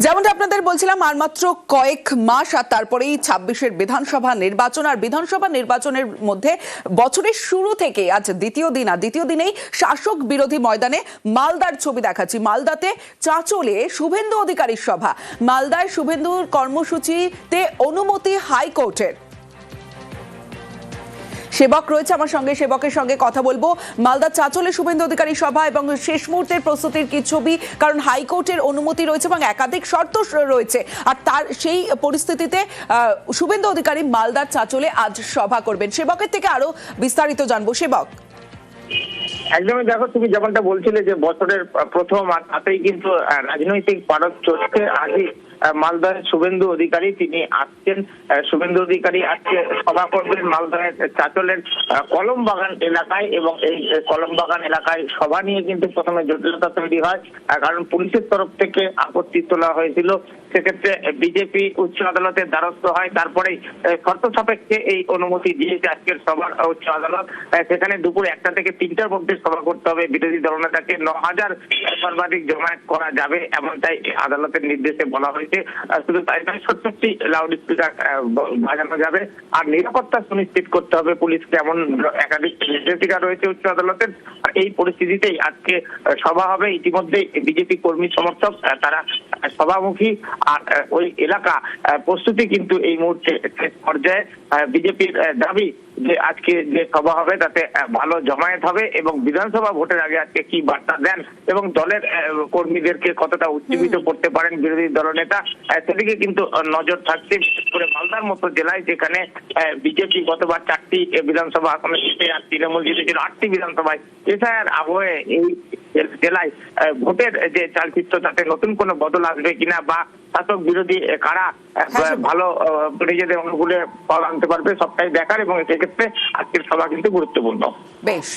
যেমনটা আপনাদের বলছিলাম আর মাত্র কয়েক মাস আর তারপরেই ২৬-এর বিধানসভা নির্বাচন। আর বিধানসভা নির্বাচনের মধ্যে বছরের শুরু থেকে আজ দ্বিতীয় দিনেই শাসক বিরোধী ময়দানে মালদার ছবি দেখাচ্ছি। মালদাতে চাঁচলে শুভেন্দু অধিকারীর সভা। মালদায় শুভেন্দুর কর্মসূচিতে অনুমতি হাইকোর্টের। সেবক রয়েছে আমার সঙ্গে, সেবকের সঙ্গে কথা বলবো। মালদা চাঁচলে শুভেন্দু অধিকারী সভা এবং শেষ মুহূর্তের প্রস্তুতির কি ছবি, কারণ হাইকোর্টের অনুমতি রয়েছে এবং একাধিক শর্ত রয়েছে। আর তার সেই পরিস্থিতিতে শুভেন্দু অধিকারী মালদার চাঁচলে আজ সভা করবেন। সেবকের থেকে আরো বিস্তারিত জানবো। সেবক, একদমই দেখো, তুমি যেমনটা বলছিলে যে বছরের প্রথম, আর তাতেই কিন্তু রাজনৈতিক পারদ চলছে। আজই মালদার শুভেন্দু অধিকারী তিনি আসছেন। শুভেন্দু অধিকারী আজকে সভা করবেন মালদার চাঁচলের কলমবাগান এলাকায়, এবং এই কলমবাগান এলাকায় সভা নিয়ে কিন্তু প্রথমে জটিলতা তৈরি হয়, কারণ পুলিশের তরফ থেকে আপত্তি তোলা হয়েছিল। সেক্ষেত্রে বিজেপি উচ্চ আদালতের দ্বারস্থ হয়, তারপরেই শর্ত সাপেক্ষে এই অনুমতি দিয়েছে আজকের সভার উচ্চ আদালত। সেখানে দুপুর ১টা থেকে ৩টার মধ্যে সভা করতে হবে। বিরোধী দলনেতাকে ৯,০০০ সর্বাধিক জমায়েত করা যাবে, এমনটাই আদালতের নির্দেশে বলা হয়েছে। শুধু তাই নয়, ৭০টি লাউড স্পিকার বাজানো যাবে, আর নিরাপত্তা সুনিশ্চিত করতে হবে পুলিশকে, এমন একাধিক নির্দেশিকা রয়েছে উচ্চ আদালতের। এই পরিস্থিতিতেই আজকে সভা হবে। ইতিমধ্যে বিজেপি কর্মী সমর্থক তারা সভামুখী, আর ওই এলাকা প্রস্তুতি কিন্তু এই মুহূর্তে শেষ পর্যায়ে। বিজেপির দাবি যে আজকে যে সভা হবে তাতে ভালো জমায়েত হবে, এবং বিধানসভা ভোটের আগে আজকে কি বার্তা দেন এবং দলের কর্মীদেরকে কতটা উজ্জীবিত করতে পারেন বিরোধী দলনেতা, সেদিকে কিন্তু নজর থাকছে। বিশেষ করে মালদার মতো জেলায়, যেখানে বিজেপি গতবার 4টি বিধানসভা আসনে জিতে আর তৃণমূল জিতেছিল 8টি বিধানসভায়। এছাড়া আবহে এই জেলায় ভোটের যে চালচিত্র, তাতে নতুন কোনো বদল আসবে কিনা, বা শাসক বিরোধী কারা ভালো নিজেদের অনুকূলে ফল আনতে পারবে, সবটাই দেখার, এবং সেক্ষেত্রে আজকের সভা কিন্তু গুরুত্বপূর্ণ। বেশ।